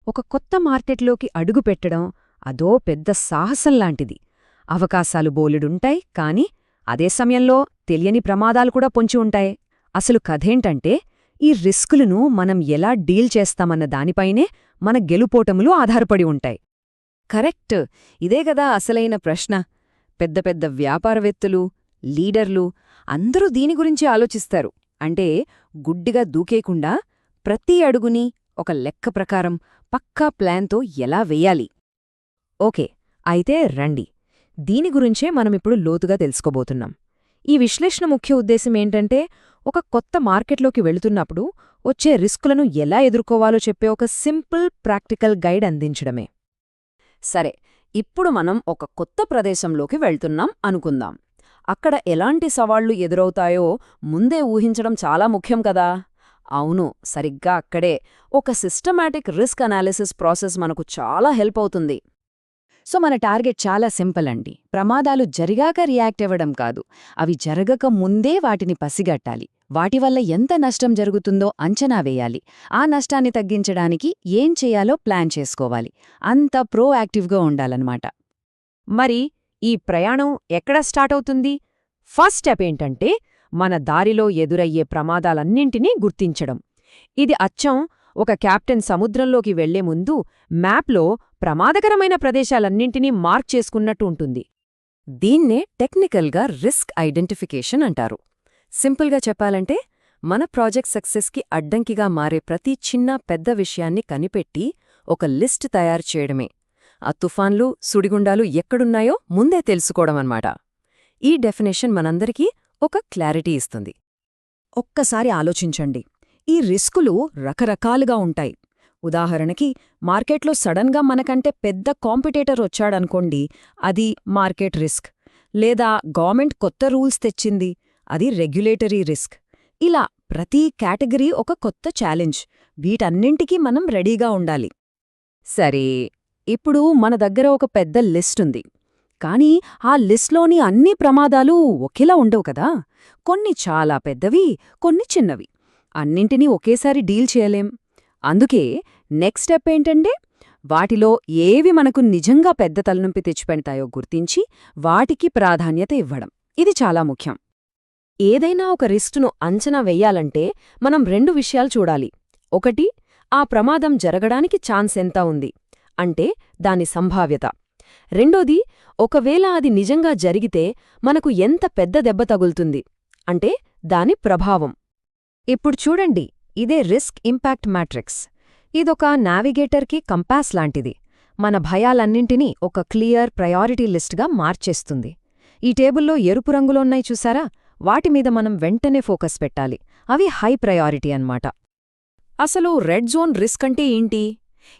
ఒక కొత్త మార్కెట్లోకి అడుగుపెట్టడం అదో పెద్ద సాహసంలాంటిది. అవకాశాలు బోలెడుంటాయి, కాని అదే సమయంలో తెలియని ప్రమాదాలు కూడా పొంచి ఉంటాయి. అసలు కథేంటంటే, ఈ రిస్కులను మనం ఎలా డీల్ చేస్తామన్న దానిపైనే మన గెలుపోటములు ఆధారపడి ఉంటాయి. కరెక్ట్, ఇదేగదా అసలైన ప్రశ్న. పెద్ద పెద్ద వ్యాపారవేత్తలు, లీడర్లు అందరూ దీని గురించి ఆలోచిస్తారు. అంటే గుడ్డిగా దూకేకుండా ప్రతి అడుగుని ఒక లెక్క ప్రకారం పక్కా ప్లాన్తో ఎలా వెయ్యాలి. ఓకే, అయితే రండి, దీని గురించే మనమిప్పుడు లోతుగా తెలుసుకోబోతున్నాం. ఈ విశ్లేషణ ముఖ్య ఉద్దేశమేంటంటే, ఒక కొత్త మార్కెట్లోకి వెళుతున్నప్పుడు వచ్చే రిస్కులను ఎలా ఎదుర్కోవాలో చెప్పే ఒక సింపుల్ ప్రాక్టికల్ గైడ్ అందించడమే. సరే, ఇప్పుడు మనం ఒక కొత్త ప్రదేశంలోకి వెళ్తున్నాం అనుకుందాం. అక్కడ ఎలాంటి సవాళ్లు ఎదురవుతాయో ముందే ఊహించడం చాలా ముఖ్యం కదా. అవును, సరిగ్గా అక్కడే ఒక సిస్టమాటిక్ రిస్క్ అనాలిసిస్ ప్రాసెస్ మనకు చాలా హెల్ప్ అవుతుంది. సో మన టార్గెట్ చాలా సింపుల్ అండి. ప్రమాదాలు జరిగాక రియాక్ట్ అవ్వడం కాదు, అవి జరగక ముందే వాటిని పసిగట్టాలి. వాటి వల్ల ఎంత నష్టం జరుగుతుందో అంచనా వేయాలి. ఆ నష్టాన్ని తగ్గించడానికి ఏం చేయాలో ప్లాన్ చేసుకోవాలి. అంత ప్రోయాక్టివ్గా ఉండాలన్నమాట. మరి ఈ ప్రయాణం ఎక్కడ స్టార్ట్ అవుతుంది? ఫస్ట్ స్టెప్ ఏంటంటే, మన దారిలో ఎదురయ్యే ప్రమాదాలన్నింటినీ గుర్తించడం. ఇది అచ్చం ఒక కెప్టెన్ సముద్రంలోకి వెళ్లే ముందు మ్యాప్లో ప్రమాదకరమైన ప్రదేశాలన్నింటినీ మార్క్ చేసుకున్నట్టు ఉంటుంది. దీన్నే టెక్నికల్గా రిస్క్ ఐడెంటిఫికేషన్ అంటారు. సింపుల్గా చెప్పాలంటే, మన ప్రాజెక్ట్ సక్సెస్కి అడ్డంకిగా మారే ప్రతి చిన్న పెద్ద విషయాన్ని కనిపెట్టి ఒక లిస్ట్ తయారు చేయడమే. ఆ తుఫాన్లు, సుడిగుండాలు ఎక్కడున్నాయో ముందే తెలుసుకోవడమన్నమాట. ఈ డెఫినేషన్ మనందరికీ ఒక క్లారిటీ ఇస్తుంది. ఒక్కసారి ఆలోచించండి, ఈ రిస్కులు రకరకాలుగా ఉంటాయి. ఉదాహరణకి, మార్కెట్లో సడన్గా మనకంటే పెద్ద కాంపిటేటర్ వచ్చాడనుకోండి, అది మార్కెట్ రిస్క్. లేదా గవర్నమెంట్ కొత్త రూల్స్ తెచ్చింది, అది రెగ్యులేటరీ రిస్క్. ఇలా ప్రతి కేటగిరీ ఒక కొత్త ఛాలెంజ్. వీటన్నింటికీ మనం రెడీగా ఉండాలి. సరే, ఇప్పుడు మన దగ్గర ఒక పెద్ద లిస్ట్ ఉంది. కానీ ఆ లిస్ట్లోని అన్ని ప్రమాదాలు ఒకేలా ఉండవు కదా. కొన్ని చాలా పెద్దవి, కొన్ని చిన్నవి. అన్నింటినీ ఒకేసారి డీల్ చేయలేం. అందుకే నెక్స్ట్ స్టెప్ ఏంటంటే, వాటిలో ఏవి మనకు నిజంగా పెద్ద తలనొప్పి తెచ్చిపెడతాయో గుర్తించి వాటికి ప్రాధాన్యత ఇవ్వడం. ఇది చాలా ముఖ్యం. ఏదైనా ఒక రిస్క్ను అంచనా వెయ్యాలంటే మనం 2 విషయాలు చూడాలి. ఒకటి, ఆ ప్రమాదం జరగడానికి ఛాన్స్ ఎంత ఉంది, అంటే దాని సంభావ్యత. రెండోది, ఒకవేళ అది నిజంగా జరిగితే మనకు ఎంత పెద్ద దెబ్బ తగులుతుంది, అంటే దాని ప్రభావం. ఇప్పుడు చూడండి, ఇదే రిస్క్ ఇంపాక్ట్ మ్యాట్రిక్స్. ఇదొక నావిగేటర్కి కంపాస్ లాంటిది. మన భయాలన్నింటినీ ఒక క్లియర్ ప్రయారిటీ లిస్ట్గా మార్చేస్తుంది. ఈ టేబుల్లో ఎరుపు రంగులో ఉన్నాయి చూసారా, వాటిమీద మనం వెంటనే ఫోకస్ పెట్టాలి. అవి హై ప్రయారిటీ అన్నమాట. అసలు రెడ్ జోన్ రిస్క్ అంటే ఏంటి?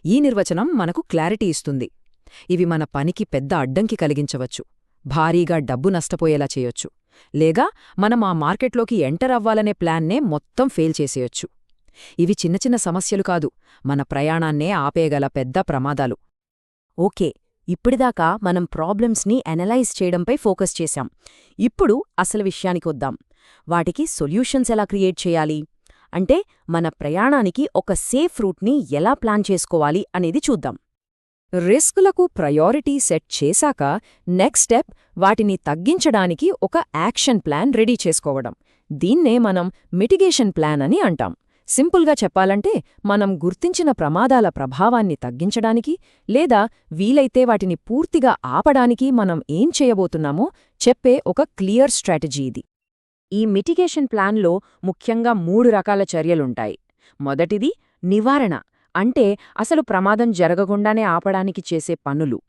ఈ నిర్వచనం మనకు క్లారిటీ ఇస్తుంది. ఇవి మన పనికి పెద్ద అడ్డంకి కలిగించవచ్చు, భారీగా డబ్బు నష్టపోయేలా చేయొచ్చు, లేదా మనం ఆ మార్కెట్లోకి ఎంటర్ అవ్వాలనే ప్లాన్నే మొత్తం ఫెయిల్ చేసేయొచ్చు. ఇవి చిన్న చిన్న సమస్యలు కాదు, మన ప్రయాణాన్నే ఆపేయగల పెద్ద ప్రమాదాలు. ఓకే, ఇప్పటిదాకా మనం ప్రాబ్లమ్స్ని అనలైజ్ చేయడంపై ఫోకస్ చేశాం. ఇప్పుడు అసలు విషయానికొద్దాం. వాటికి సొల్యూషన్స్ ఎలా క్రియేట్ చేయాలి, అంటే మన ప్రయాణానికి ఒక సేఫ్ రూట్ని ఎలా ప్లాన్ చేసుకోవాలి అనేది చూద్దాం. రిస్కులకు ప్రయారిటీ సెట్ చేశాక నెక్స్ట్ స్టెప్ వాటిని తగ్గించడానికి ఒక యాక్షన్ ప్లాన్ రెడీ చేసుకోవడం. దీన్నే మనం మిటిగేషన్ ప్లాన్ అని అంటాం. సింపుల్గా చెప్పాలంటే, మనం గుర్తించిన ప్రమాదాల ప్రభావాన్ని తగ్గించడానికి లేదా వీలైతే వాటిని పూర్తిగా ఆపడానికి మనం ఏం చేయబోతున్నామో చెప్పే ఒక క్లియర్ స్ట్రాటజీ ఇది. ఈ మిటిగేషన్ ప్లాన్లో ముఖ్యంగా 3 రకాల చర్యలుంటాయి. మొదటిది నివారణ, అంటే అసలు ప్రమాదం జరగకుండానే ఆపడానికి చేసే పనులు.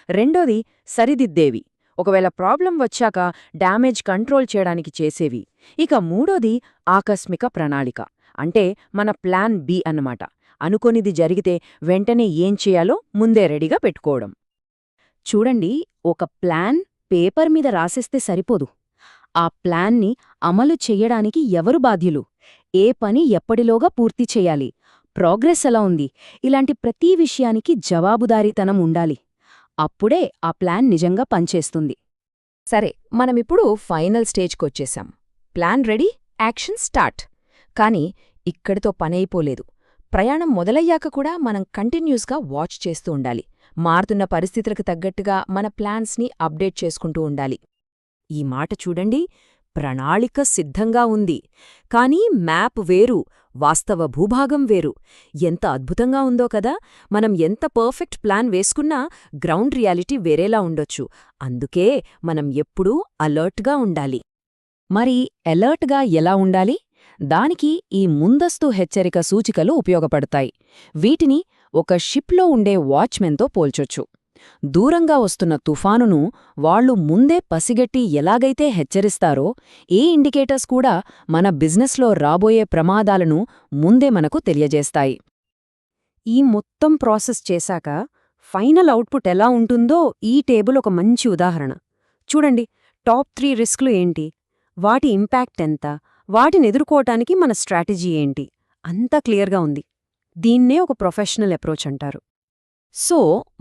రెండోది సరిదిద్దేవి, ఒకవేళ ప్రాబ్లం వచ్చాక డ్యామేజ్ కంట్రోల్ చేయడానికి చేసేవి. ఇక మూడోది ఆకస్మిక ప్రణాళిక, అంటే మన ప్లాన్ బి అన్నమాట. అనుకోనిది జరిగితే వెంటనే ఏం చేయాలో ముందే రెడీగా పెట్టుకోవడం. చూడండి, ఒక ప్లాన్ పేపర్ మీద రాసేస్తే సరిపోదు. ఆ ప్లాన్ని అమలు చెయ్యడానికి ఎవరు బాధ్యులు, ఏ పని ఎప్పటిలోగా పూర్తి చెయ్యాలి, ప్రోగ్రెస్ ఎలా ఉంది, ఇలాంటి ప్రతి విషయానికి జవాబుదారీతనం ఉండాలి. అప్పుడే ఆ ప్లాన్ నిజంగా పనిచేస్తుంది. సరే, మనమిప్పుడు ఫైనల్ స్టేజ్కొచ్చేశాం. Plan ready, action start. కానీ ఇక్కడితో పనైపోలేదు. ప్రయాణం మొదలయ్యాక కూడా మనం కంటిన్యూస్గా వాచ్ చేస్తూ ఉండాలి. మారుతున్న పరిస్థితులకు తగ్గట్టుగా మన ప్లాన్స్ని అప్డేట్ చేసుకుంటూ ఉండాలి. ఈ మాట చూడండి, ప్రణాళిక సిద్ధంగా ఉంది, కానీ మ్యాప్ వేరు, వాస్తవ భూభాగం వేరు. ఎంత అద్భుతంగా ఉందో కదా! మనం ఎంత పర్ఫెక్ట్ ప్లాన్ వేసుకున్నా గ్రౌండ్ రియాలిటీ వేరేలా ఉండొచ్చు. అందుకే మనం ఎప్పుడూ అలర్ట్గా ఉండాలి. మరి అలర్ట్గా ఎలా ఉండాలి? దానికి ఈ ముందస్తు హెచ్చరిక సూచికలు ఉపయోగపడతాయి. వీటిని ఒక షిప్లో ఉండే వాచ్మెన్తో పోల్చొచ్చు. దూరంగా వస్తున్న తుఫానును వాళ్లు ముందే పసిగట్టి ఎలాగైతే హెచ్చరిస్తారో, ఏ ఇండికేటర్స్ కూడా మన బిజినెస్లో రాబోయే ప్రమాదాలను ముందే మనకు తెలియజేస్తాయి. ఈ మొత్తం ప్రాసెస్ చేశాక ఫైనల్ అవుట్పుట్ ఎలా ఉంటుందో ఈ టేబుల్ ఒక మంచి ఉదాహరణ. చూడండి, టాప్ 3 రిస్క్లు ఏంటి, వాటి ఇంపాక్ట్ ఎంత, వాటిని ఎదుర్కోవటానికి మన స్ట్రాటజీ ఏంటి, అంతా క్లియర్గా ఉంది. దీన్నే ఒక ప్రొఫెషనల్ అప్రోచ్ అంటారు. సో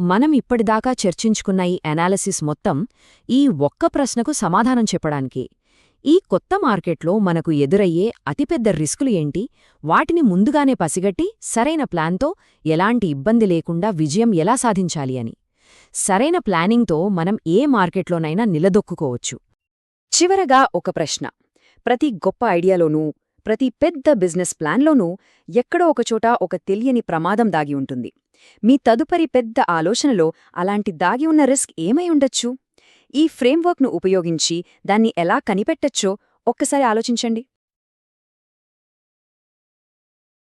మనం ఇప్పటిదాకా చర్చించుకున్న ఈ అనాలిసిస్ మొత్తం ఈ ఒక్క ప్రశ్నకు సమాధానం చెప్పడానికి. ఈ కొత్త మార్కెట్లో మనకు ఎదురయ్యే అతిపెద్ద రిస్కులు ఏంటి, వాటిని ముందుగానే పసిగట్టి సరైన ప్లాన్తో ఎలాంటి ఇబ్బంది లేకుండా విజయం ఎలా సాధించాలి అని. సరైన ప్లానింగ్తో మనం ఏ మార్కెట్లోనైనా నిలదొక్కుకోవచ్చు. చివరగా ఒక ప్రశ్న. ప్రతి గొప్ప ఐడియాలోనూ, ప్రతి పెద్ద బిజినెస్ ప్లాన్లోనూ ఎక్కడో ఒకచోట ఒక తెలియని ప్రమాదం దాగి ఉంటుంది. మీ తదుపరి పెద్ద ఆలోచనలో అలాంటి దాగి ఉన్న రిస్క్ ఏమై ఉండొచ్చు? ఈ ఫ్రేమ్వర్క్ను ఉపయోగించి దాన్ని ఎలా కనిపెట్టచ్చో ఒక్కసారి ఆలోచించండి.